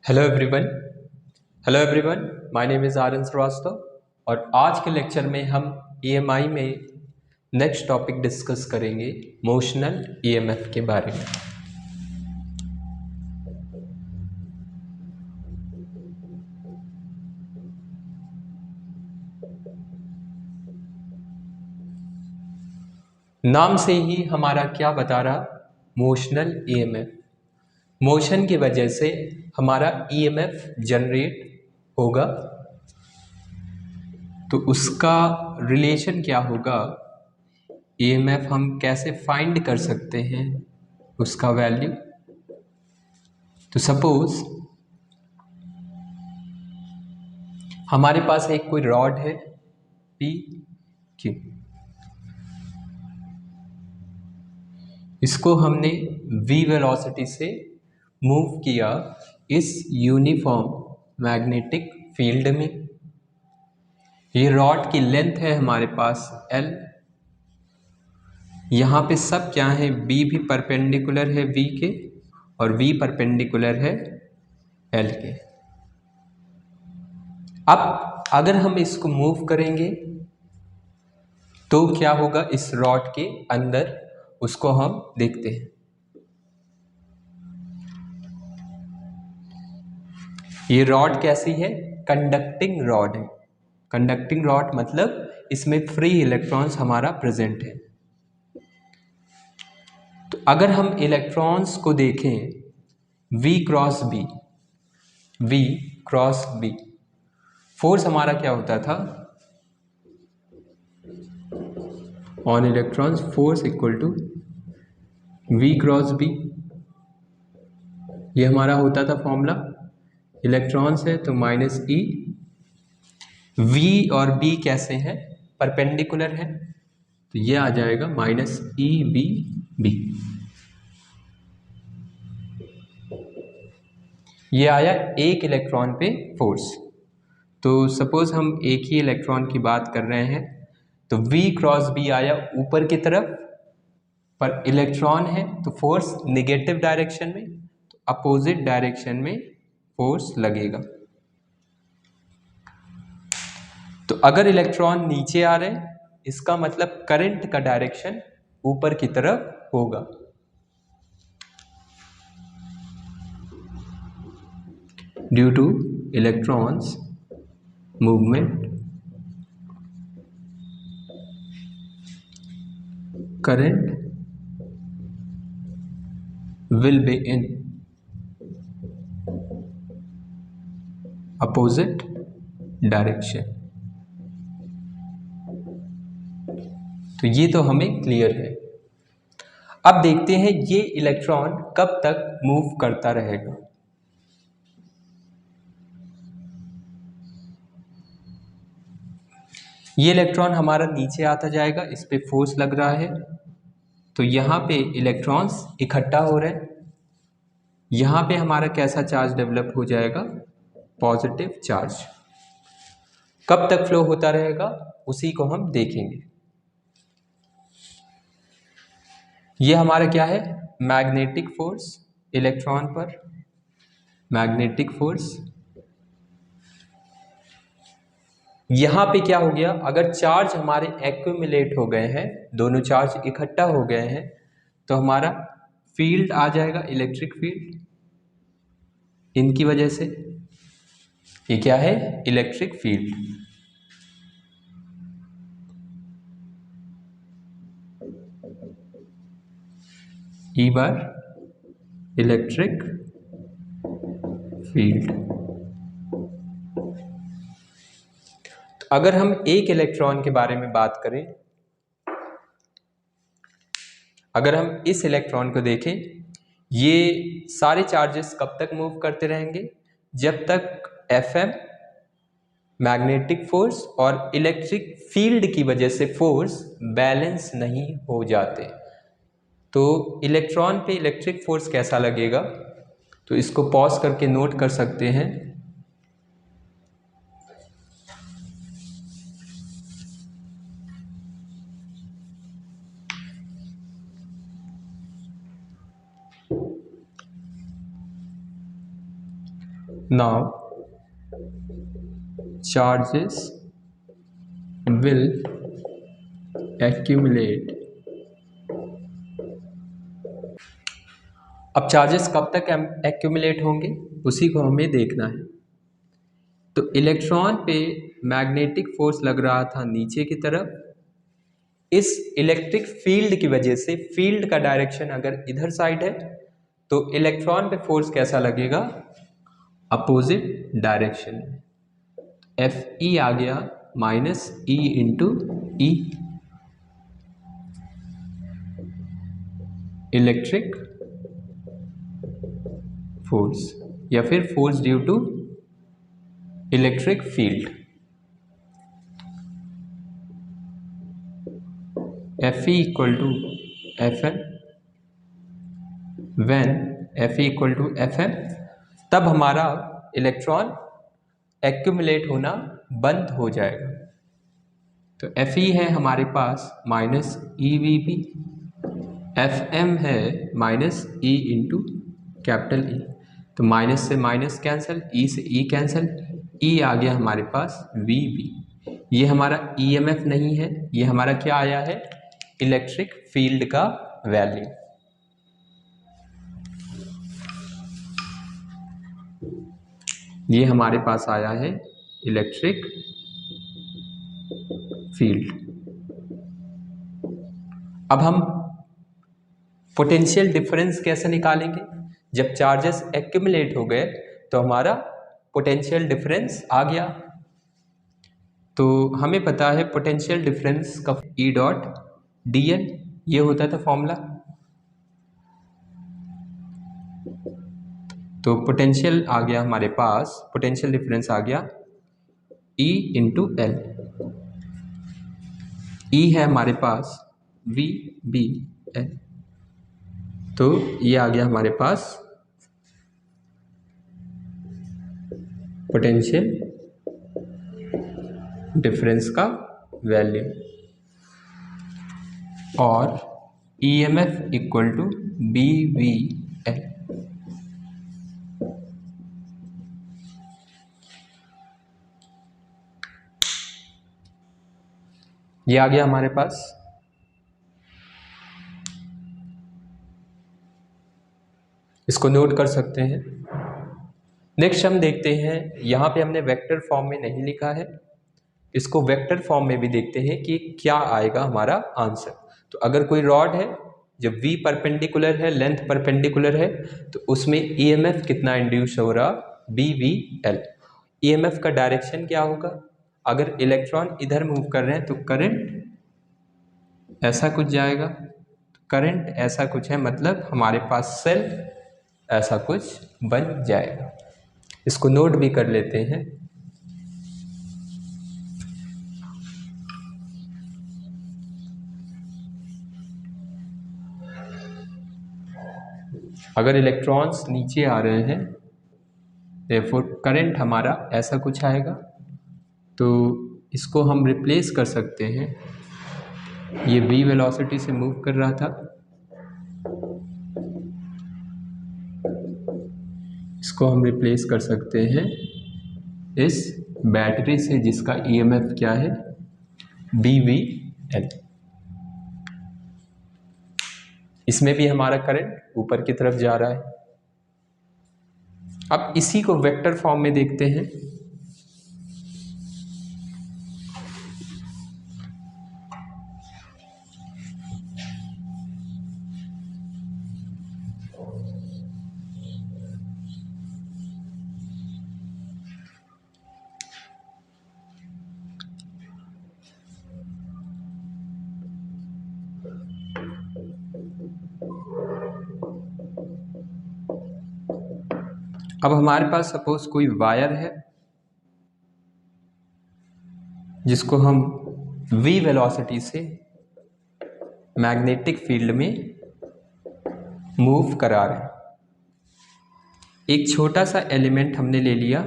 Hello everyone hello everyone my name is Aryan Srivastava और आज के लेक्चर में हम ईएमआई में नेक्स्ट टॉपिक डिस्कस करेंगे मोशनल ईएमएफ के बारे में। नाम से ही हमारा क्या बता रहा, मोशनल ईएमएफ। मोशन की वजह से हमारा ईएमएफ जनरेट होगा, तो उसका रिलेशन क्या होगा, ईएमएफ हम कैसे फाइंड कर सकते हैं उसका वैल्यू। तो सपोज हमारे पास एक कोई रॉड है पी क्यू, इसको हमने v वेलोसिटी से मूव किया इस यूनिफॉर्म मैग्नेटिक फील्ड में। ये रॉड की लेंथ है हमारे पास l, यहाँ पे सब क्या है, b भी परपेंडिकुलर है v के और v परपेंडिकुलर है l के। अब अगर हम इसको मूव करेंगे तो क्या होगा इस रॉड के अंदर, उसको हम देखते हैं। ये रॉड कैसी है, कंडक्टिंग रॉड है। कंडक्टिंग रॉड मतलब इसमें फ्री इलेक्ट्रॉन्स हमारा प्रेजेंट है। तो अगर हम इलेक्ट्रॉन्स को देखें v क्रॉस b, फोर्स हमारा क्या होता था, on electrons force equal to v cross b। ये हमारा होता था फॉर्मूला, इलेक्ट्रॉन्स है तो माइनस ई। v और b कैसे हैं, परपेंडिकुलर है, तो ये आ जाएगा माइनस ई बी बी। ये आया एक इलेक्ट्रॉन पे फोर्स। तो सपोज हम एक ही इलेक्ट्रॉन की बात कर रहे हैं, तो v क्रॉस b आया ऊपर की तरफ, पर इलेक्ट्रॉन है तो फोर्स निगेटिव डायरेक्शन में, तो अपोजिट डायरेक्शन में फोर्स लगेगा। तो अगर इलेक्ट्रॉन नीचे आ रहे हैं, इसका मतलब करंट का डायरेक्शन ऊपर की तरफ होगा। Due two electrons movement, current will be in opposite direction। तो ये तो हमें क्लियर है। अब देखते हैं ये इलेक्ट्रॉन कब तक मूव करता रहेगा। ये इलेक्ट्रॉन हमारा नीचे आता जाएगा, इस पे फोर्स लग रहा है, तो यहाँ पे इलेक्ट्रॉन्स इकट्ठा हो रहे हैं। यहाँ पे हमारा कैसा चार्ज डेवलप हो जाएगा, पॉजिटिव चार्ज। कब तक फ्लो होता रहेगा उसी को हम देखेंगे। ये हमारा क्या है, मैग्नेटिक फोर्स इलेक्ट्रॉन पर, मैग्नेटिक फोर्स। यहाँ पे क्या हो गया, अगर चार्ज हमारे एक्यूमुलेट हो गए हैं, दोनों चार्ज इकट्ठा हो गए हैं, तो हमारा फील्ड आ जाएगा, इलेक्ट्रिक फील्ड। इनकी वजह से ये क्या है, इलेक्ट्रिक फील्ड। ई बार इलेक्ट्रिक फील्ड। तो अगर हम एक इलेक्ट्रॉन के बारे में बात करें, अगर हम इस इलेक्ट्रॉन को देखें, ये सारे चार्जेस कब तक मूव करते रहेंगे, जब तक एफएम मैग्नेटिक फोर्स और इलेक्ट्रिक फील्ड की वजह से फोर्स बैलेंस नहीं हो जाते। तो इलेक्ट्रॉन पे इलेक्ट्रिक फोर्स कैसा लगेगा, तो इसको पॉज करके नोट कर सकते हैं। Now charges will accumulate. अब चार्जेस कब तक एक्यूमुलेट होंगे उसी को हमें देखना है। तो इलेक्ट्रॉन पे मैग्नेटिक फोर्स लग रहा था नीचे की तरफ, इस इलेक्ट्रिक फील्ड की वजह से फील्ड का डायरेक्शन अगर इधर साइड है तो इलेक्ट्रॉन पे फोर्स कैसा लगेगा, अपोजिट डायरेक्शन में। एफ ई आ गया minus E into E, electric force या फिर force due to electric field. F E equal to F M, when F E equal to F M, तब हमारा इलेक्ट्रॉन एक्यूमुलेट होना बंद हो जाएगा। तो एफ ई है हमारे पास minus E V B, F M है minus E into capital E, तो माइनस से माइनस कैंसिल, ई से ई कैंसिल, ई आ गया हमारे पास वी बी। ये हमारा ई एम एफ नहीं है, ये हमारा क्या आया है, इलेक्ट्रिक फील्ड का वैल्यू। ये हमारे पास आया है इलेक्ट्रिक फील्ड। अब हम पोटेंशियल डिफरेंस कैसे निकालेंगे, जब चार्जेस एक्यूमुलेट हो गए तो हमारा पोटेंशियल डिफरेंस आ गया। तो हमें पता है पोटेंशियल डिफरेंस का ई डॉट डी एल, ये होता था फॉर्मूला। तो पोटेंशियल आ गया हमारे पास, पोटेंशियल डिफरेंस आ गया E इंटू एल। ई है हमारे पास वी बी एल, तो ये आ गया हमारे पास पोटेंशियल डिफरेंस का वैल्यू। और E M F equal to B V L. ये आ गया हमारे पास। इसको नोट कर सकते हैं। नेक्स्ट हम देखते हैं, यहाँ पे हमने वेक्टर फॉर्म में नहीं लिखा है, इसको वेक्टर फॉर्म में भी देखते हैं कि क्या आएगा हमारा आंसर। तो अगर कोई रॉड है, जब V परपेंडिकुलर है, लेंथ परपेंडिकुलर है, तो उसमें EMF कितना इंड्यूस हो रहा, BVL। EMF का डायरेक्शन क्या होगा, अगर इलेक्ट्रॉन इधर मूव कर रहे हैं तो करंट ऐसा कुछ जाएगा, करंट ऐसा कुछ है, मतलब हमारे पास सेल ऐसा कुछ बन जाएगा। इसको नोट भी कर लेते हैं। अगर इलेक्ट्रॉन्स नीचे आ रहे हैं देयरफॉर करंट हमारा ऐसा कुछ आएगा, तो इसको हम रिप्लेस कर सकते हैं। ये v वेलोसिटी से मूव कर रहा था, इसको हम रिप्लेस कर सकते हैं इस बैटरी से जिसका EMF क्या है, BVL। इसमें भी हमारा करंट ऊपर की तरफ जा रहा है। अब इसी को वेक्टर फॉर्म में देखते हैं। अब हमारे पास सपोज कोई वायर है जिसको हम v वेलोसिटी से मैग्नेटिक फील्ड में मूव करा रहे हैं। एक छोटा सा एलिमेंट हमने ले लिया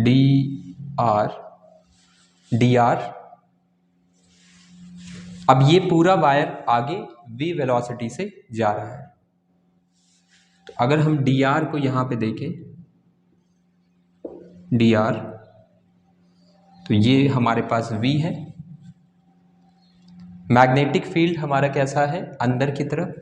dr। अब ये पूरा वायर आगे v वेलोसिटी से जा रहा है। तो अगर हम dr को यहाँ पे देखें डी आर, तो ये हमारे पास V है। मैग्नेटिक फील्ड हमारा कैसा है, अंदर की तरफ,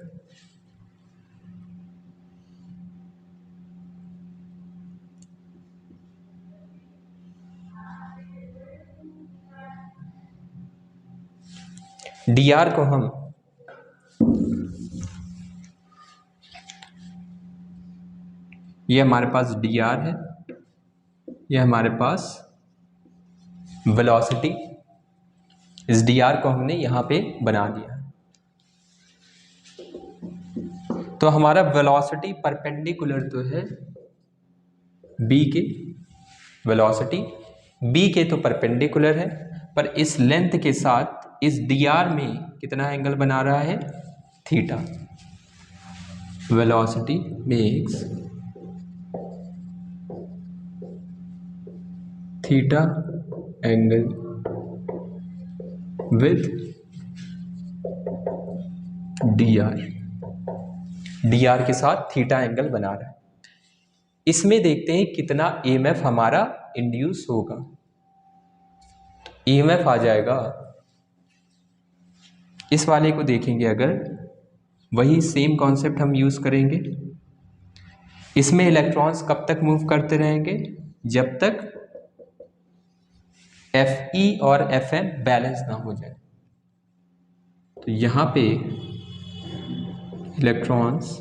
डी आर को हम ये हमारे पास डी आर है, ये हमारे पास वेलोसिटी, इस डी आर को हमने यहाँ पे बना दिया। तो हमारा वेलोसिटी परपेंडिकुलर तो है बी के, वेलोसिटी बी के तो परपेंडिकुलर है, पर इस लेंथ के साथ इस डी आर में कितना एंगल बना रहा है, theta. Velocity makes theta angle with D R, D are के साथ थीटा एंगल बना रहा है। इसमें देखते हैं कितना ईएमएफ हमारा इंड्यूस होगा। ईएमएफ आ जाएगा, इस वाले को देखेंगे अगर, वही सेम कॉन्सेप्ट हम यूज करेंगे। इसमें इलेक्ट्रॉन्स कब तक मूव करते रहेंगे, जब तक Fe और Fm बैलेंस ना हो जाए। तो यहाँ पे इलेक्ट्रॉन्स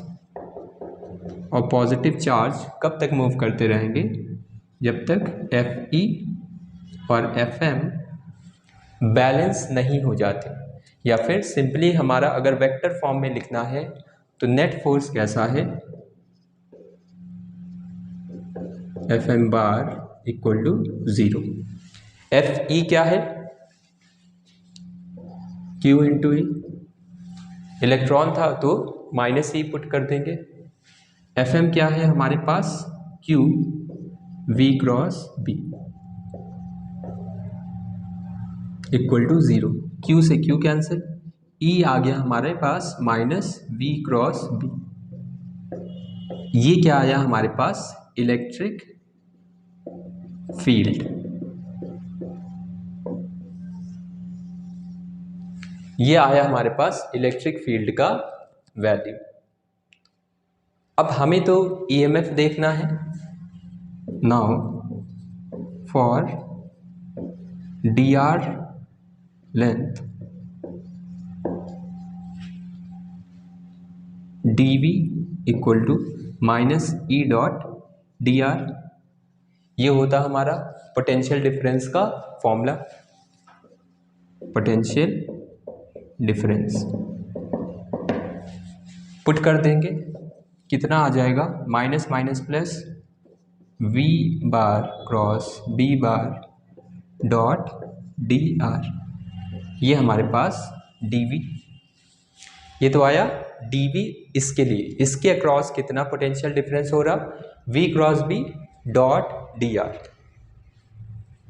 और पॉजिटिव चार्ज कब तक मूव करते रहेंगे, जब तक Fe और Fm बैलेंस नहीं हो जाते। या फिर सिंपली हमारा अगर वेक्टर फॉर्म में लिखना है तो नेट फोर्स कैसा है, Fm bar equal to 0। Fe क्या है, Q इंटू E, इलेक्ट्रॉन था तो माइनस E पुट कर देंगे। Fm क्या है हमारे पास, Q V cross B equal to 0। Q से Q कैंसिल, E आ गया हमारे पास माइनस V क्रॉस B। ये क्या आया हमारे पास, इलेक्ट्रिक फील्ड। ये आया हमारे पास इलेक्ट्रिक फील्ड का वैल्यू। अब हमें तो ईएमएफ देखना है। Now for D R length D V equal to minus E dot D R, ये होता हमारा पोटेंशियल डिफरेंस का फॉर्मूला। पोटेंशियल डिफरेंस पुट कर देंगे, कितना आ जाएगा, minus minus plus V bar cross B bar dot D R, ये हमारे पास डी वी। ये तो आया डी वी, इसके लिए, इसके अक्रॉस कितना पोटेंशियल डिफरेंस हो रहा, V cross B dot D R.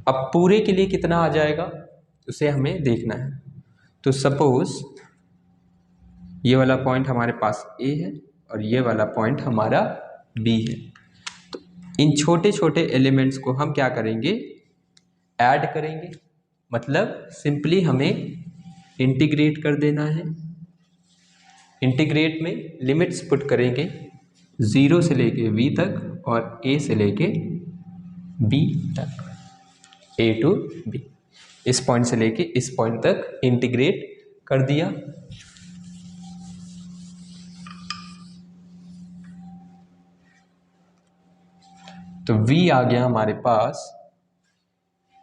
अब पूरे के लिए कितना आ जाएगा उसे हमें देखना है। तो सपोज ये वाला पॉइंट हमारे पास A है और ये वाला पॉइंट हमारा B है। तो इन छोटे छोटे एलिमेंट्स को हम क्या करेंगे, ऐड करेंगे, मतलब सिंपली हमें इंटीग्रेट कर देना है। इंटीग्रेट में लिमिट्स पुट करेंगे 0 से लेके V तक और A से लेके B तक, A टू B, इस पॉइंट से लेके इस पॉइंट तक इंटीग्रेट कर दिया। तो V आ गया हमारे पास।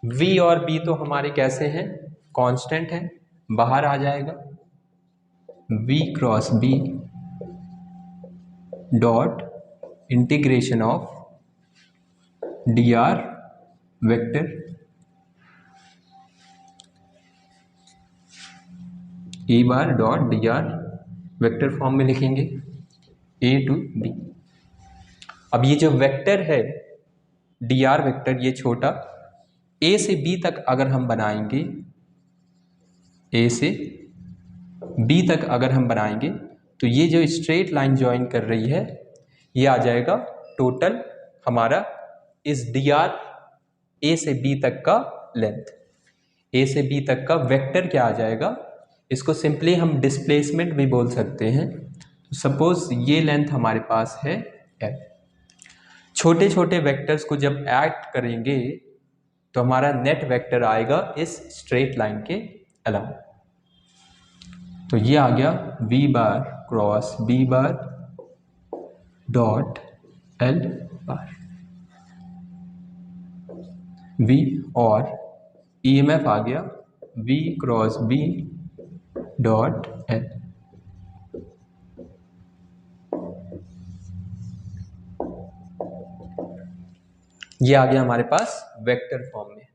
V और B तो हमारे कैसे हैं, कांस्टेंट हैं, बाहर आ जाएगा V cross B dot integration of D R vector A bar dot D are vector form में लिखेंगे A टू B। अब ये जो वेक्टर है डी आर वेक्टर, ये छोटा A से B तक अगर हम बनाएंगे, A से B तक अगर हम बनाएंगे तो ये जो स्ट्रेट लाइन ज्वाइन कर रही है ये आ जाएगा टोटल हमारा इस डी आर ए से बी तक का लेंथ, ए से बी तक का वेक्टर क्या आ जाएगा, इसको सिंपली हम डिस्प्लेसमेंट भी बोल सकते हैं। तो सपोज ये लेंथ हमारे पास है एल। छोटे छोटे वेक्टर्स को जब ऐड करेंगे तो हमारा नेट वेक्टर आएगा इस स्ट्रेट लाइन के अलावा। तो ये आ गया v bar cross b bar dot l bar v, और EMF आ गया v cross b dot l। ये आ गया हमारे पास वेक्टर फॉर्म में।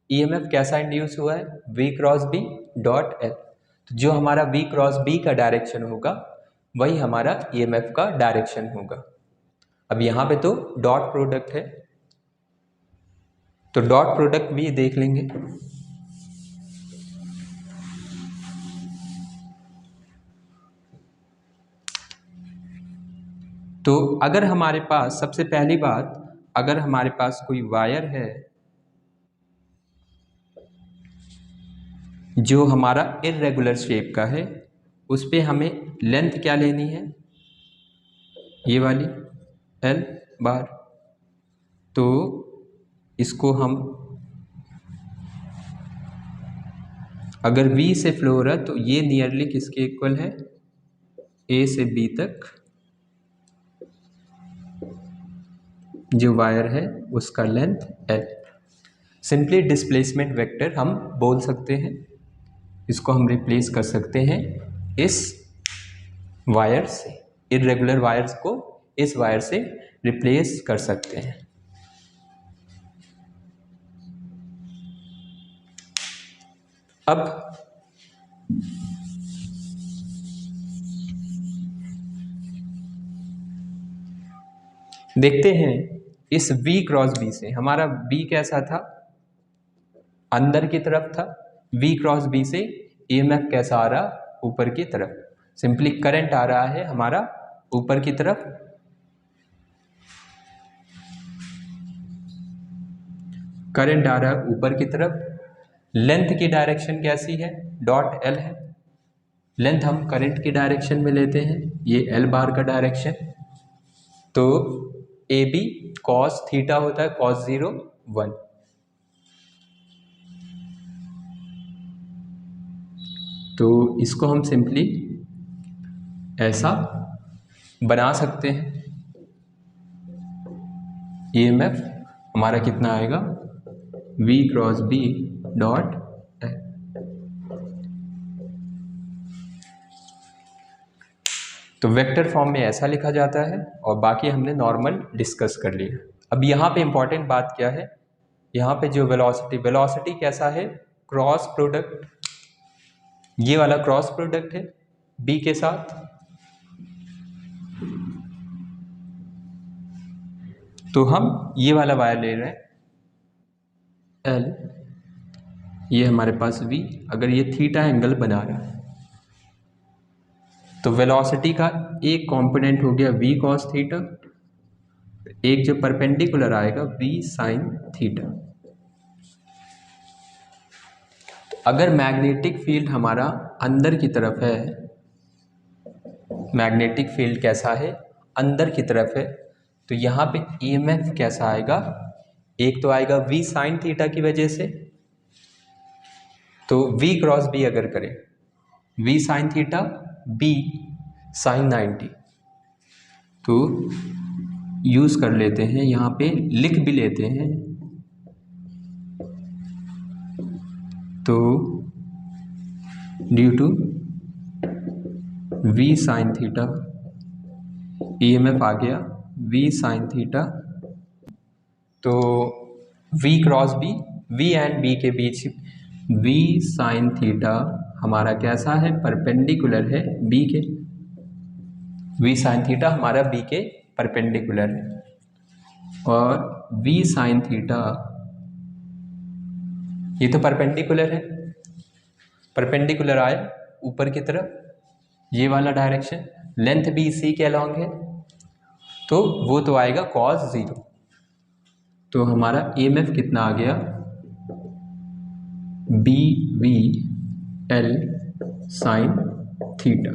EMF कैसा इंड्यूस हुआ है, v cross b dot l। तो जो हमारा v क्रॉस b का डायरेक्शन होगा वही हमारा EMF का डायरेक्शन होगा। अब यहाँ पे तो डॉट प्रोडक्ट है, तो डॉट प्रोडक्ट भी देख लेंगे। तो अगर हमारे पास, सबसे पहली बात, अगर हमारे पास कोई वायर है जो हमारा इर्रेगुलर शेप का है, उस पे हमें लेंथ क्या लेनी है, ये वाली L बार। तो इसको हम, अगर V से फ्लो हो रहा है तो ये नियरली किसके इक्वल है, A से B तक जो वायर है उसका length L। Simply displacement vector हम बोल सकते हैं, इसको हम रिप्लेस कर सकते हैं इस वायर से, इर्रेगुलर वायर्स को इस वायर से रिप्लेस कर सकते हैं। अब देखते हैं इस V क्रॉस B से, हमारा B कैसा था, अंदर की तरफ था। V क्रॉस B से EMF कैसा आ रहा, ऊपर की तरफ। सिंपली करंट आ रहा है हमारा ऊपर की तरफ, करंट आ रहा है ऊपर की तरफ। लेंथ की डायरेक्शन कैसी है, डॉट L है। लेंथ हम करंट की डायरेक्शन में लेते हैं, ये L बार का डायरेक्शन। तो AB cos थीटा होता है, cos 0 1। तो इसको हम सिंपली ऐसा बना सकते हैं। EMF हमारा कितना आएगा, V cross B dot L। तो वेक्टर फॉर्म में ऐसा लिखा जाता है, और बाकी हमने नॉर्मल डिस्कस कर लिया। अब यहाँ पे इंपॉर्टेंट बात क्या है, यहाँ पे जो वेलोसिटी कैसा है, क्रॉस प्रोडक्ट, ये वाला क्रॉस प्रोडक्ट है B के साथ। तो हम ये वाला वायर ले रहे हैं L, ये हमारे पास V, अगर ये थीटा एंगल बना रहा है तो वेलोसिटी का एक कंपोनेंट हो गया V cos थीटा, एक जो परपेंडिकुलर आएगा V sin थीटा। तो अगर मैग्नेटिक फील्ड हमारा अंदर की तरफ है, मैग्नेटिक फील्ड कैसा है, अंदर की तरफ है, तो यहाँ पे EMF कैसा आएगा, एक तो आएगा V sin थीटा की वजह से। तो V क्रॉस B अगर करें, V sin theta B sin 90, तो यूज कर लेते हैं, यहाँ पे लिख भी लेते हैं। तो due to V sin theta, EMF आ गया V sin थीटा। तो V cross B, V and B के बीच V sin थीटा हमारा कैसा है, परपेंडिकुलर है B के। V sin थीटा हमारा B के परपेंडिकुलर है, और V sin थीटा ये तो परपेंडिकुलर है, परपेंडिकुलर आया ऊपर की तरफ, ये वाला डायरेक्शन, लेंथ भी इसी के अलॉन्ग है, तो वो तो आएगा cos 0। तो हमारा EMF कितना आ गया, BVL sine theta,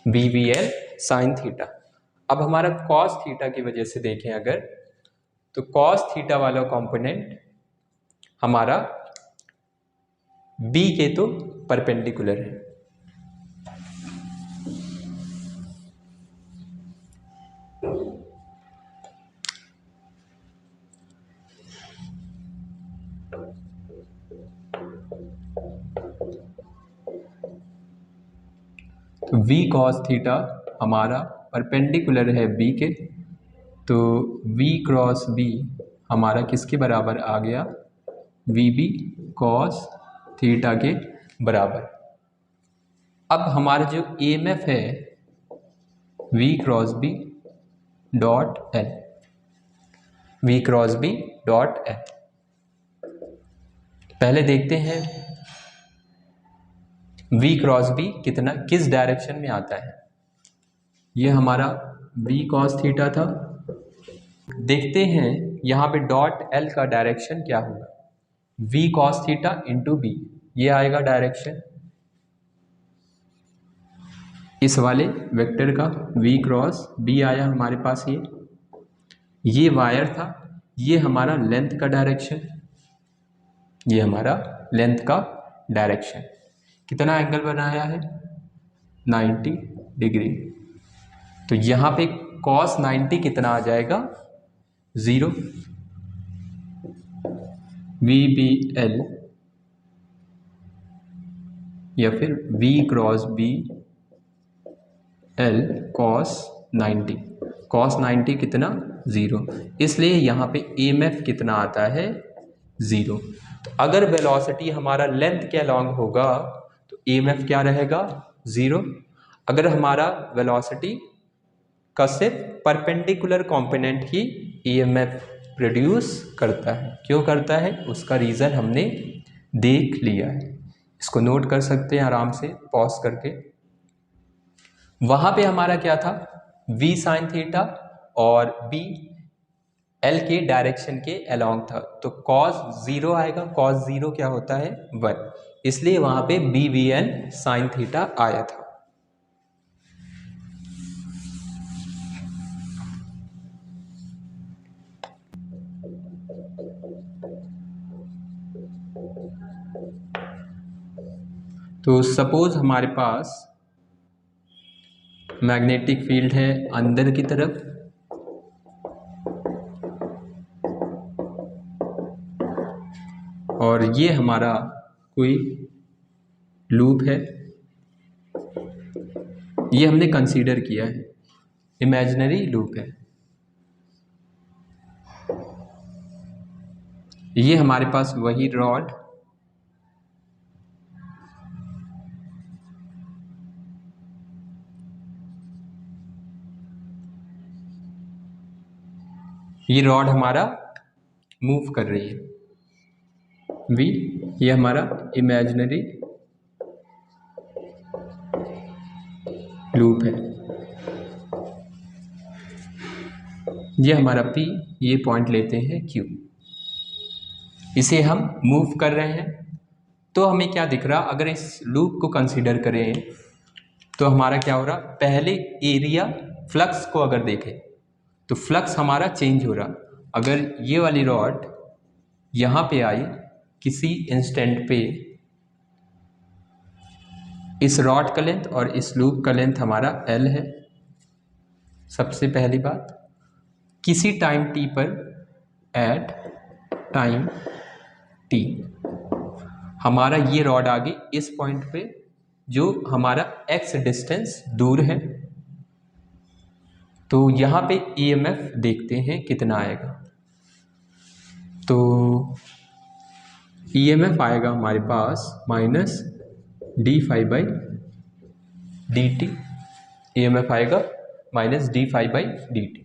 BVL sine theta. अब हमारा कॉस थीटा की वजह से देखें अगर, तो कॉस थीटा वाला कंपोनेंट हमारा B के तो परपेंडिकुलर है, तो V cos थीटा हमारा परपेंडिकुलर है B के, तो V क्रॉस B हमारा किसके बराबर आ गया, VB cos थीटा के बराबर। अब हमारा जो EMF है V cross B dot L, V cross B dot L। पहले देखते हैं V क्रॉस B कितना, किस डायरेक्शन में आता है। ये हमारा V cos थीटा था। देखते हैं यहाँ पे डॉट L का डायरेक्शन क्या होगा, V cos theta into B, ये आएगा डायरेक्शन इस वाले वेक्टर का, V क्रॉस B आया हमारे पास। ये वायर था, ये हमारा लेंथ का डायरेक्शन, ये हमारा लेंथ का डायरेक्शन। कितना एंगल बनाया है, 90 डिग्री। तो यहाँ पे cos 90 कितना आ जाएगा, 0। VBL या फिर V cross B L cos 90, cos 90 कितना, 0। इसलिए यहाँ पे EMF कितना आता है, 0। तो अगर वेलोसिटी हमारा लेंथ के अलॉन्ग होगा तो EMF क्या रहेगा, 0। अगर हमारा वेलोसिटी का सिर्फ परपेंडिकुलर कंपोनेंट ही EMF प्रोड्यूस करता है, क्यों करता है उसका रीज़न हमने देख लिया है। इसको नोट कर सकते हैं आराम से पॉज करके। वहाँ पे हमारा क्या था, V साइन थीटा और B L के डायरेक्शन के अलॉन्ग था, तो cos 0 आएगा। cos 0 क्या होता है, 1, इसलिए वहाँ पे BVL साइन थीटा आया था। तो सपोज हमारे पास मैग्नेटिक फील्ड है अंदर की तरफ, और ये हमारा कोई लूप है, ये हमने कंसीडर किया है, इमेजिनरी लूप है। ये हमारे पास वही रॉड, ये रॉड हमारा मूव कर रही है V, ये हमारा इमेजिनरी लूप है, ये हमारा P, ये पॉइंट लेते हैं Q, इसे हम मूव कर रहे हैं। तो हमें क्या दिख रहा, अगर इस लूप को कंसीडर करें तो हमारा क्या हो रहा, पहले एरिया फ्लक्स को अगर देखें तो फ्लक्स हमारा चेंज हो रहा। अगर ये वाली रॉड यहाँ पे आई किसी इंस्टेंट पे, इस रॉड का लेंथ और इस लूप का लेंथ हमारा L है। सबसे पहली बात, किसी टाइम t पर, एट टाइम t, हमारा ये रॉड आ गई इस पॉइंट पे जो हमारा x डिस्टेंस दूर है। तो यहाँ पे EMF देखते हैं कितना आएगा। तो EMF आएगा हमारे पास माइनस d∅/dt, EMF आएगा minus d∅/dt।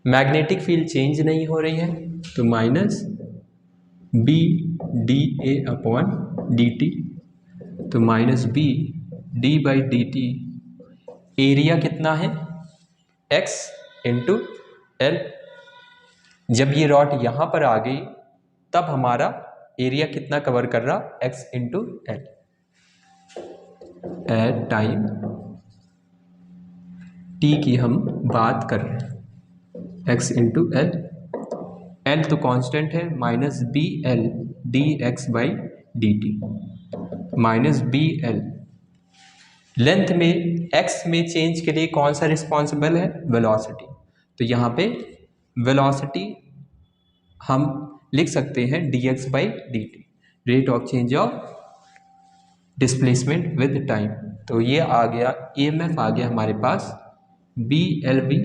Magnetic field change नहीं हो रही है, तो माइनस BdA/dt, तो माइनस B d/dt एरिया कितना है, x इंटू एल। जब ये रॉड यहाँ पर आ गई तब हमारा एरिया कितना कवर कर रहा, x into L. At time t की हम बात कर रहे हैं, x इंटू एल। एल तो कांस्टेंट है, minus B L D X by D T, minus B L. Length में x में चेंज के लिए कौन सा रिस्पॉन्सिबल है, वेलोसिटी। तो यहाँ पे वेलोसिटी हम लिख सकते हैं dx by D T, rate of change of displacement with time. तो ये आ गया EMF, आ गया हमारे पास बी एल बी।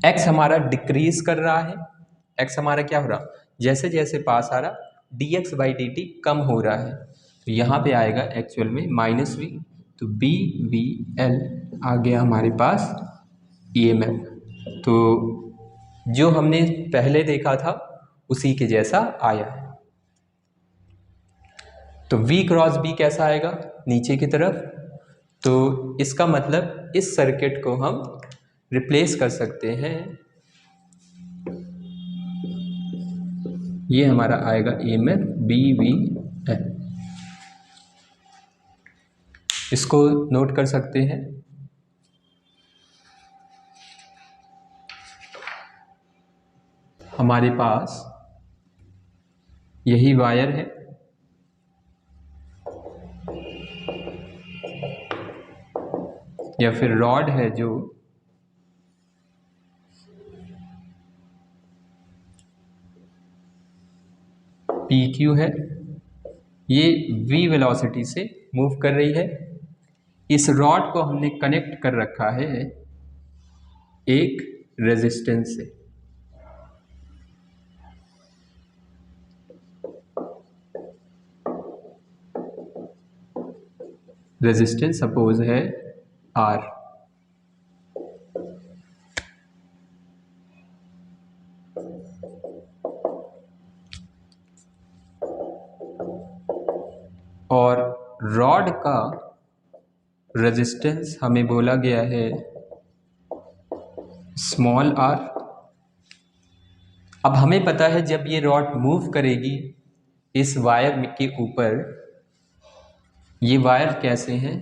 x हमारा डिक्रीज कर रहा है, x हमारा क्या हो रहा, जैसे जैसे पास आ रहा dx बाई डी टी कम हो रहा है। तो यहाँ पे आएगा एक्चुअल में माइनस v, तो बी वी एल आ गया हमारे पास EMF। तो जो हमने पहले देखा था उसी के जैसा आया है। तो v क्रॉस b कैसा आएगा, नीचे की तरफ। तो इसका मतलब इस सर्किट को हम रिप्लेस कर सकते हैं, ये हमारा आएगा EMF बी वी एल। इसको नोट कर सकते हैं। हमारे पास यही वायर है, या फिर रॉड है जो PQ है, ये v वेलोसिटी से मूव कर रही है। इस रॉड को हमने कनेक्ट कर रखा है एक रेजिस्टेंस से। रेजिस्टेंस सपोज है R। और रॉड का रेजिस्टेंस हमें बोला गया है स्मॉल r। अब हमें पता है जब ये रॉड मूव करेगी इस वायर के ऊपर, ये वायर कैसे हैं,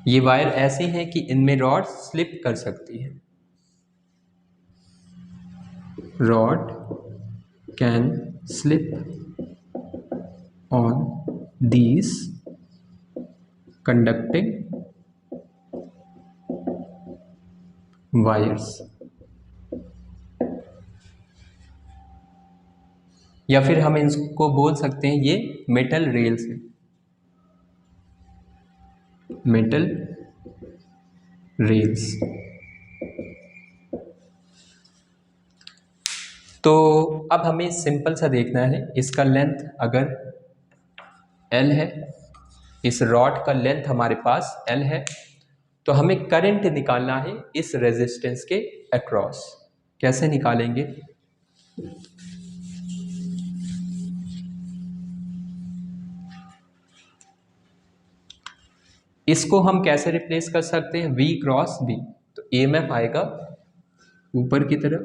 ये वायर ऐसे हैं कि इनमें रॉड स्लिप कर सकती है। Rod can slip on these conducting wires। या फिर हम इसको बोल सकते हैं ये मेटल रेल्स है, मेटल रेल्स। तो अब हमें सिंपल सा देखना है, इसका लेंथ अगर L है, इस रॉड का लेंथ हमारे पास L है, तो हमें करंट निकालना है इस रेजिस्टेंस के अक्रॉस। कैसे निकालेंगे, इसको हम कैसे रिप्लेस कर सकते हैं, V क्रॉस B। तो EMF आएगा ऊपर की तरफ,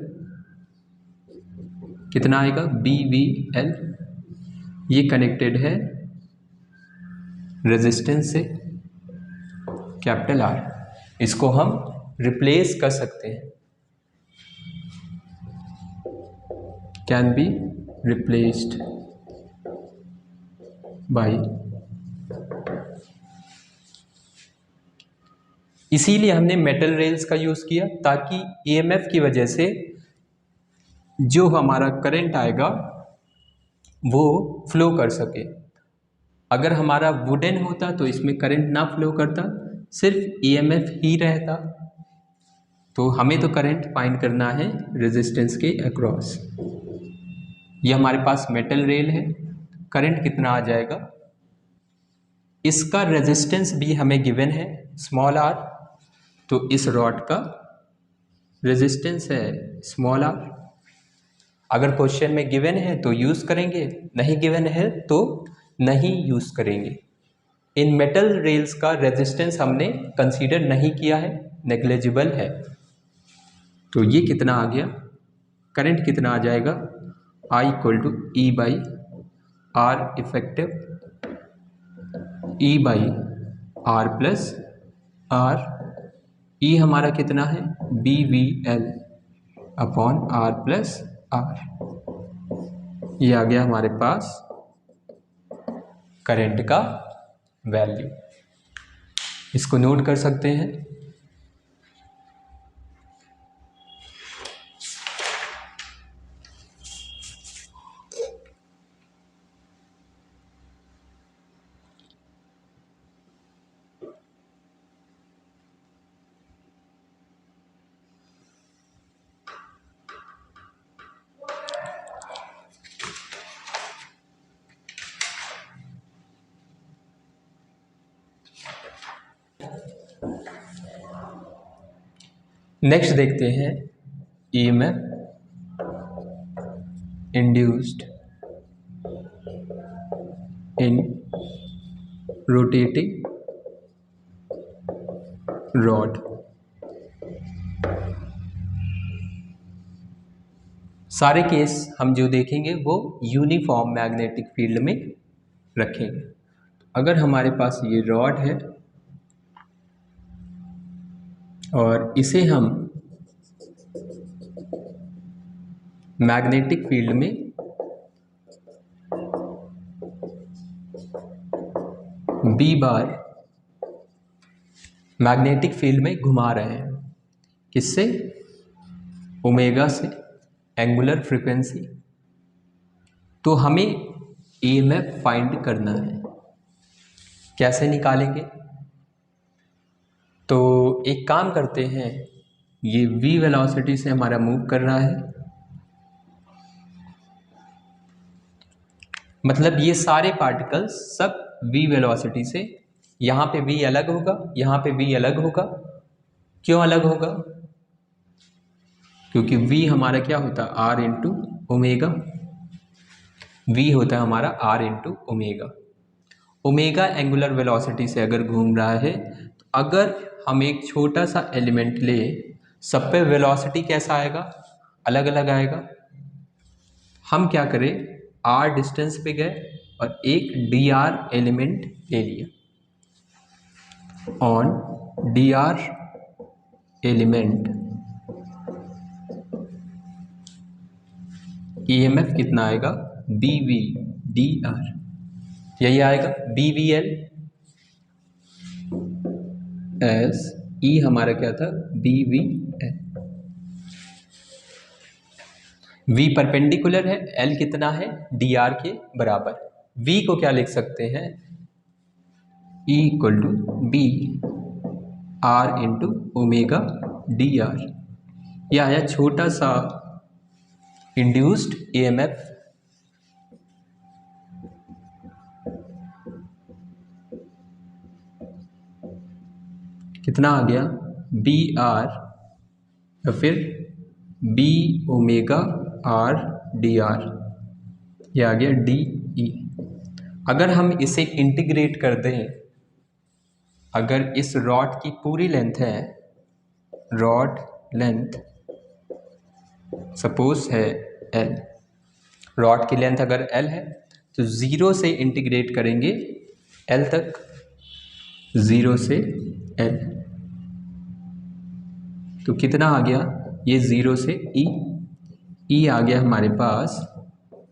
कितना आएगा BVL। ये कनेक्टेड है रेजिस्टेंस से कैपिटल R। इसको हम रिप्लेस कर सकते हैं, कैन बी रिप्लेस्ड बाय। इसीलिए हमने मेटल रेल्स का यूज किया, ताकि EMF की वजह से जो हमारा करंट आएगा वो फ्लो कर सके। अगर हमारा वुडन होता तो इसमें करंट ना फ्लो करता, सिर्फ EMF ही रहता। तो हमें तो करंट फाइंड करना है रेजिस्टेंस के अक्रॉस। ये हमारे पास मेटल रेल है, करंट कितना आ जाएगा, इसका रेजिस्टेंस भी हमें गिवन है स्मॉल r। तो इस रॉड का रेजिस्टेंस है स्मॉल r। अगर क्वेश्चन में गिवन है तो यूज़ करेंगे, नहीं गिवन है तो नहीं यूज़ करेंगे। इन मेटल रेल्स का रेजिस्टेंस हमने कंसीडर नहीं किया है, नेग्लिजिबल है। तो ये कितना आ गया, करंट कितना आ जाएगा, I equal to E by R effective, E by R plus R, E हमारा कितना है B V L upon R plus R. ये आ गया हमारे पास करंट का वैल्यू, इसको नोट कर सकते हैं। नेक्स्ट देखते हैं EMF induced in rotating rod. सारे केस हम जो देखेंगे वो यूनिफॉर्म मैग्नेटिक फील्ड में रखेंगे। अगर हमारे पास ये रॉड है और इसे हम मैग्नेटिक फील्ड में बी बार मैग्नेटिक फील्ड में घुमा रहे हैं, किससे, ओमेगा से, एंगुलर फ्रीक्वेंसी, तो हमें ईएमएफ फाइंड करना है। कैसे निकालेंगे, तो एक काम करते हैं, ये v वेलोसिटी से हमारा मूव कर रहा है, मतलब ये सारे पार्टिकल्स सब v वेलोसिटी से, यहाँ पे v अलग होगा, यहाँ पे v अलग होगा। क्यों अलग होगा, क्योंकि v हमारा क्या होता है r इंटू ओमेगा, v होता है हमारा r into omega. Omega angular velocity से अगर घूम रहा है, तो अगर हम एक छोटा सा एलिमेंट ले, सब पे वेलोसिटी कैसा आएगा, अलग अलग आएगा। हम क्या करें, r डिस्टेंस पे गए और एक dr एलिमेंट ले लिया, ऑन dr एलिमेंट ईएमएफ कितना आएगा, bv dr, यही आएगा bvl एस ई हमारा क्या था bvl। v परपेंडिकुलर है, l कितना है dr के बराबर। v को क्या लिख सकते हैं, E equal to B R into omega D R. यह आया छोटा सा इंड्यूस्ड ईएमएफ। कितना आ गया, बी आर या फिर B omega R D R, यह आ गया डी ई। अगर हम इसे इंटीग्रेट कर दें, अगर इस रॉड की पूरी लेंथ है, रॉड लेंथ सपोज है एल, रॉड की लेंथ अगर एल है तो ज़ीरो से इंटीग्रेट करेंगे एल तक, ज़ीरो से एल, तो कितना आ गया, ये ज़ीरो से ई, ई आ गया हमारे पास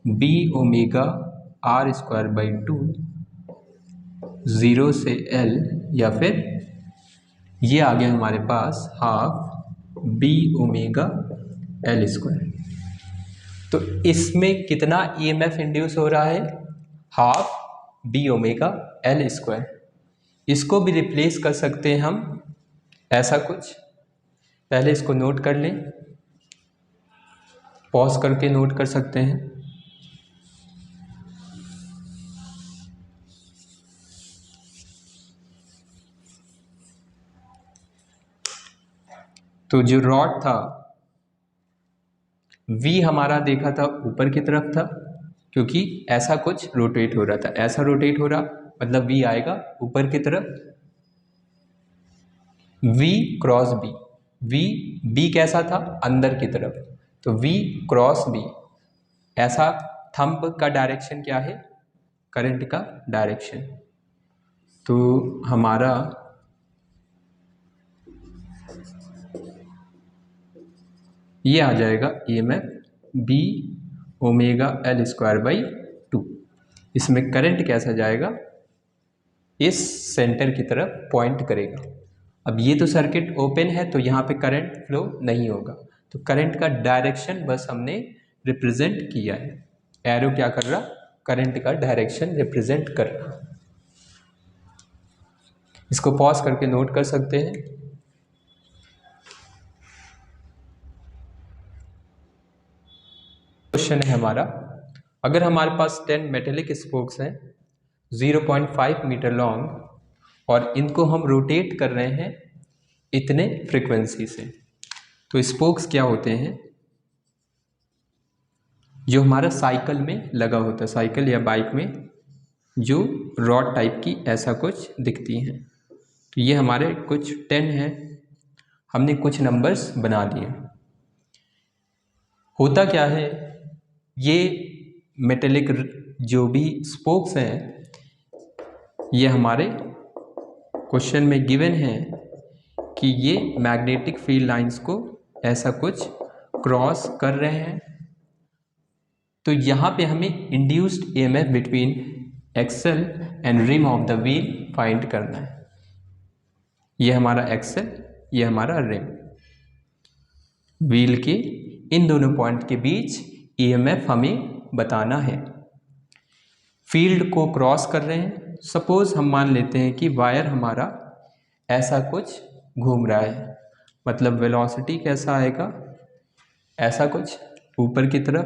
B omega R square by two, zero से एल, या फिर ये आ गया हमारे पास half B omega L square. तो इसमें कितना ईएमएफ इंड्यूस हो रहा है, half B omega L square. इसको भी रिप्लेस कर सकते हैं हम ऐसा कुछ, पहले इसको नोट कर लें, पॉज करके नोट कर सकते हैं। तो जो रॉड था v हमारा देखा था ऊपर की तरफ था, क्योंकि ऐसा कुछ रोटेट हो रहा था, ऐसा रोटेट हो रहा, मतलब v आएगा ऊपर की तरफ। v क्रॉस b, b कैसा था, अंदर की तरफ, तो v क्रॉस b, ऐसा थंब का डायरेक्शन क्या है, करंट का डायरेक्शन। तो हमारा ये आ जाएगा EMF b omega L square by 2। इसमें करंट कैसा जाएगा, इस सेंटर की तरफ पॉइंट करेगा। अब ये तो सर्किट ओपन है तो यहाँ पे करंट फ्लो नहीं होगा, तो करंट का डायरेक्शन बस हमने रिप्रेजेंट किया है। एरो क्या कर रहा, करंट का डायरेक्शन रिप्रेजेंट कर रहा। इसको पॉज करके नोट कर सकते हैं। क्वेश्चन है हमारा, अगर हमारे पास 10 मेटेलिक स्पोक्स हैं 0.5 मीटर लॉन्ग और इनको हम रोटेट कर रहे हैं इतने फ्रीक्वेंसी से, तो स्पोक्स क्या होते हैं, जो हमारा साइकिल में लगा होता है, साइकिल या बाइक में जो रॉड टाइप की ऐसा कुछ दिखती हैं। तो ये हमारे कुछ 10 हैं, हमने कुछ नंबर्स बना दिए। होता क्या है, ये मेटेलिक जो भी स्पोक्स हैं ये हमारे क्वेश्चन में गिवन है कि ये मैग्नेटिक फील्ड लाइंस को ऐसा कुछ क्रॉस कर रहे हैं। तो यहाँ पे हमें induced EMF between axle and rim of the wheel find करना है। ये हमारा एक्सल, ये हमारा रिम, व्हील के इन दोनों पॉइंट के बीच EMF हमें बताना है। फील्ड को क्रॉस कर रहे हैं। सपोज हम मान लेते हैं कि वायर हमारा ऐसा कुछ घूम रहा है, मतलब वेलोसिटी कैसा आएगा, ऐसा कुछ ऊपर की तरफ।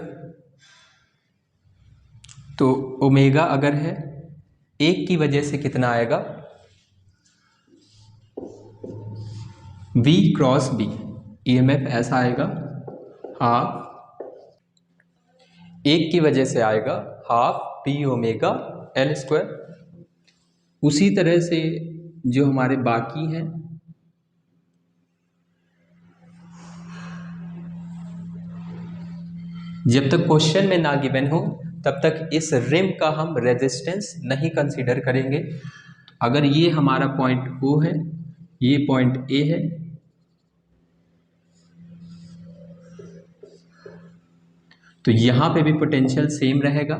तो ओमेगा अगर है, एक की वजह से कितना आएगा, V क्रॉस B, EMF ऐसा आएगा हाफ, एक की वजह से आएगा half P omega L square. उसी तरह से जो हमारे बाकी हैं, जब तक क्वेश्चन में ना गिवन हो तब तक इस रिम का हम रेजिस्टेंस नहीं कंसीडर करेंगे। अगर ये हमारा पॉइंट O है, ये पॉइंट A है, तो यहाँ पे भी पोटेंशियल सेम रहेगा।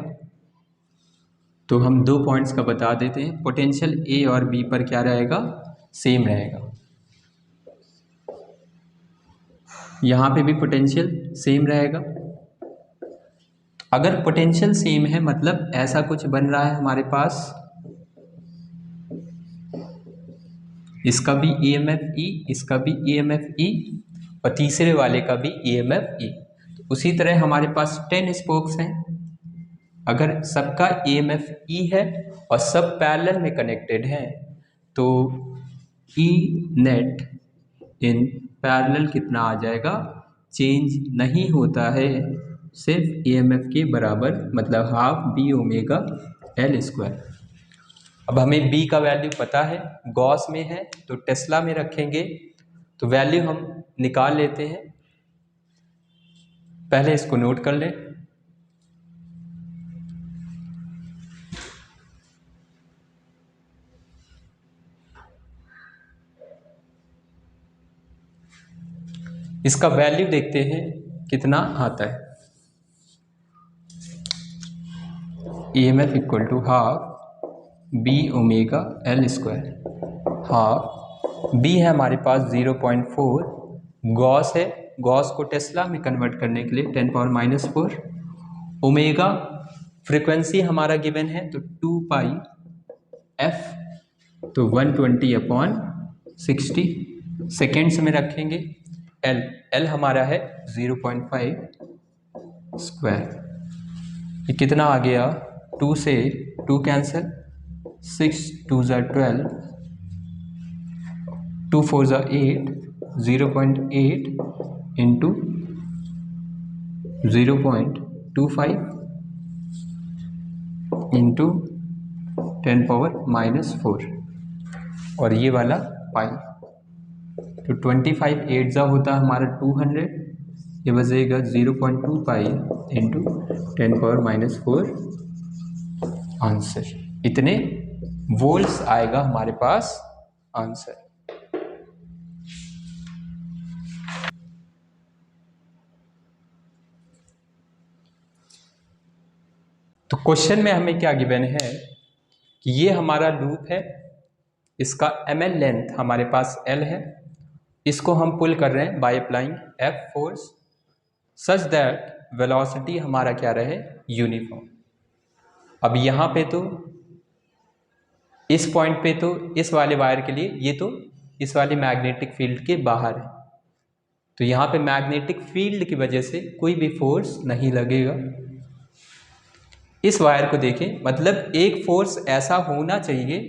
तो हम दो पॉइंट्स का बता देते हैं, पोटेंशियल A और B पर क्या रहेगा, सेम रहेगा। यहाँ पे भी पोटेंशियल सेम रहेगा। अगर पोटेंशियल सेम है मतलब ऐसा कुछ बन रहा है हमारे पास, इसका भी EMF E, इसका भी EMF E और तीसरे वाले का भी EMF E। तो उसी तरह हमारे पास 10 स्पोक्स हैं, अगर सबका EMF E है और सब पैरेलल में कनेक्टेड हैं तो E नेट इन पैरेलल कितना आ जाएगा, चेंज नहीं होता है, सिर्फ EMF के बराबर, मतलब half B omega L square. अब हमें B का वैल्यू पता है, गॉस में है तो टेस्ला में रखेंगे, तो वैल्यू हम निकाल लेते हैं। पहले इसको नोट कर लें। इसका वैल्यू देखते हैं कितना आता है। EMF equal to half B omega L square. Half B है हमारे पास 0.4, गॉस है, गॉस को टेस्ला में कन्वर्ट करने के लिए 10⁻⁴, ओमेगा फ्रीक्वेंसी हमारा गिवन है तो 2 पाई f, तो 120/60 सेकेंड्स में रखेंगे। L हमारा है 0.5 स्क्वायर। ये कितना आ गया, 2 से 2 कैंसिल, 6 2 12, 2 4 8, 0.8 इंटू 0.25 इंटू 10⁻⁻⁴, और ये वाला पाई। तो 25 8 जा होता है हमारा 200, ये बचेगा 0.25 इंटू 10⁻⁴ आंसर। इतने वोल्ट्स आएगा हमारे पास आंसर। तो क्वेश्चन में हमें क्या गिवन है कि ये हमारा लूप है, इसका ml लेंथ हमारे पास L है, इसको हम पुल कर रहे हैं by applying F force such that velocity हमारा क्या रहे, यूनिफॉर्म। अब यहाँ पे तो इस पॉइंट पे तो इस वाले वायर के लिए ये तो इस वाले मैग्नेटिक फील्ड के बाहर है, तो यहाँ पे मैग्नेटिक फील्ड की वजह से कोई भी फोर्स नहीं लगेगा। इस वायर को देखें, मतलब एक फोर्स ऐसा होना चाहिए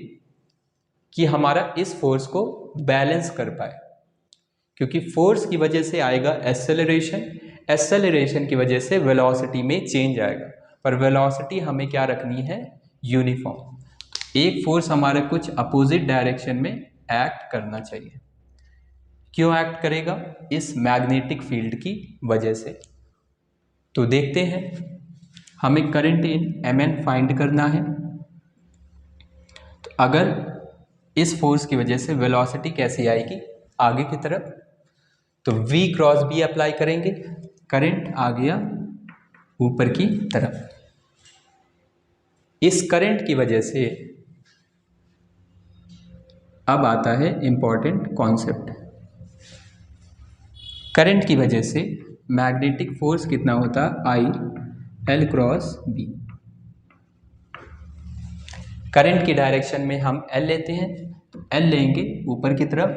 कि हमारा इस फोर्स को बैलेंस कर पाए, क्योंकि फोर्स की वजह से आएगा एक्सेलरेशन, एक्सेलरेशन की वजह से वेलोसिटी में चेंज आएगा, पर वेलोसिटी हमें क्या रखनी है, यूनिफॉर्म। एक फोर्स हमारा कुछ अपोजिट डायरेक्शन में एक्ट करना चाहिए। क्यों एक्ट करेगा, इस मैग्नेटिक फील्ड की वजह से। तो देखते हैं, हमें करंट इन mn फाइंड करना है। तो अगर इस फोर्स की वजह से वेलोसिटी कैसी आएगी आगे की तरफ, तो V क्रॉस B अप्लाई करेंगे, करंट आ गया ऊपर की तरफ। इस करंट की वजह से अब आता है इंपॉर्टेंट कॉन्सेप्ट। करंट की वजह से मैग्नेटिक फोर्स कितना होता है, I L cross B। Current की डायरेक्शन में हम L लेते हैं, तो L लेंगे ऊपर की तरफ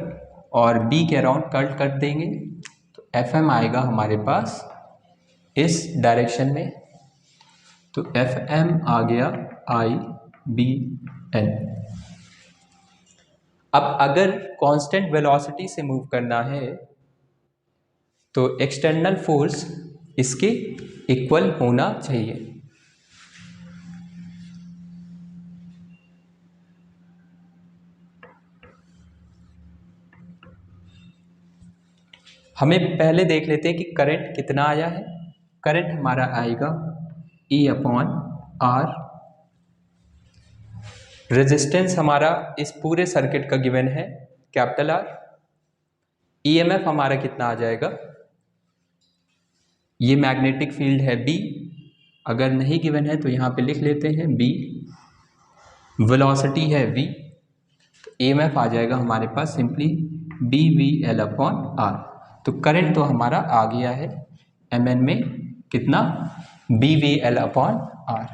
और B के अराउंड कर्ल कर देंगे, तो FM आएगा हमारे पास इस डायरेक्शन में। तो FM आ गया IBL। अब अगर कांस्टेंट वेलोसिटी से मूव करना है तो एक्सटर्नल फोर्स इसके इक्वल होना चाहिए। हमें पहले देख लेते हैं कि करंट कितना आया है। करंट हमारा आएगा E/R। रेजिस्टेंस हमारा इस पूरे सर्किट का गिवन है कैपिटल R। EMF हमारा कितना आ जाएगा, ये मैग्नेटिक फील्ड है B, अगर नहीं गिवन है तो यहाँ पे लिख लेते हैं B। वेलोसिटी है V, तो EMF आ जाएगा हमारे पास सिंपली BVL/R। तो करंट तो हमारा आ गया है mn में कितना, BVL/R।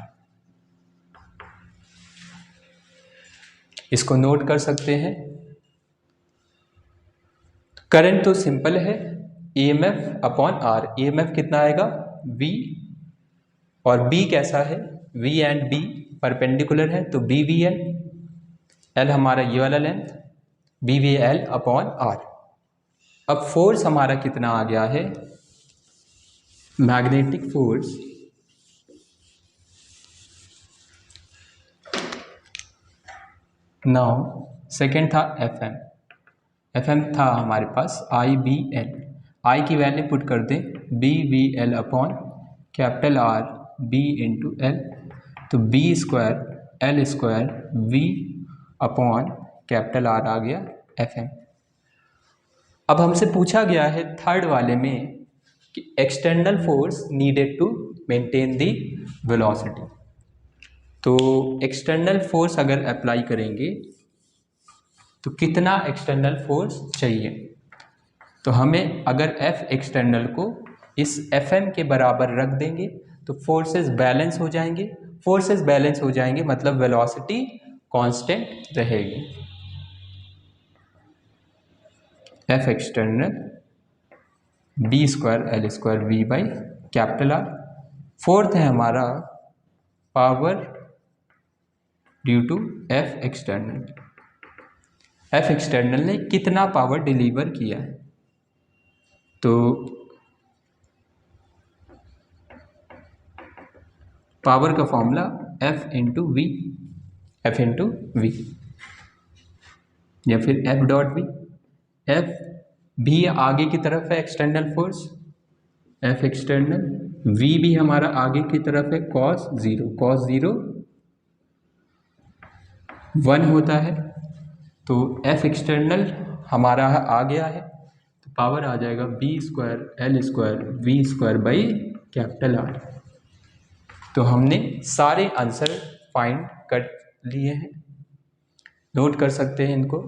इसको नोट कर सकते हैं। करंट तो सिंपल है, EMF/R। EMF कितना आएगा, V, और B कैसा है, V एंड B परपेंडिकुलर है, तो BVL। L हमारा ये वाला लेंथ, BVL/R। अब फोर्स हमारा कितना आ गया है, मैग्नेटिक फोर्स नाउ सेकेंड था FM था हमारे पास IBL। I की वैल्यू पुट कर दें BVL/R B इंटू L, तो B²L² V/R आ गया FM। अब हमसे पूछा गया है थर्ड वाले में कि external force needed to maintain the velocity. तो एक्सटर्नल फोर्स अगर अप्लाई करेंगे तो कितना एक्सटर्नल फोर्स चाहिए, तो हमें अगर F एक्सटर्नल को इस FM के बराबर रख देंगे तो फोर्सेस बैलेंस हो जाएंगे। फोर्सेस बैलेंस हो जाएंगे मतलब वेलोसिटी कांस्टेंट रहेगी। F external B²L² V/R। Fourth है हमारा power due to F external. F external ने कितना पावर डिलीवर किया है, तो पावर का formula F into V, F into V, या फिर F डॉट वी। F भी आगे की तरफ है external force, F external, V भी हमारा आगे की तरफ है cos 0 1 होता है, तो F एक्सटर्नल हमारा आ गया है, तो पावर आ जाएगा B² L² V²/R। तो हमने सारे आंसर फाइंड कर लिए हैं, नोट कर सकते हैं इनको।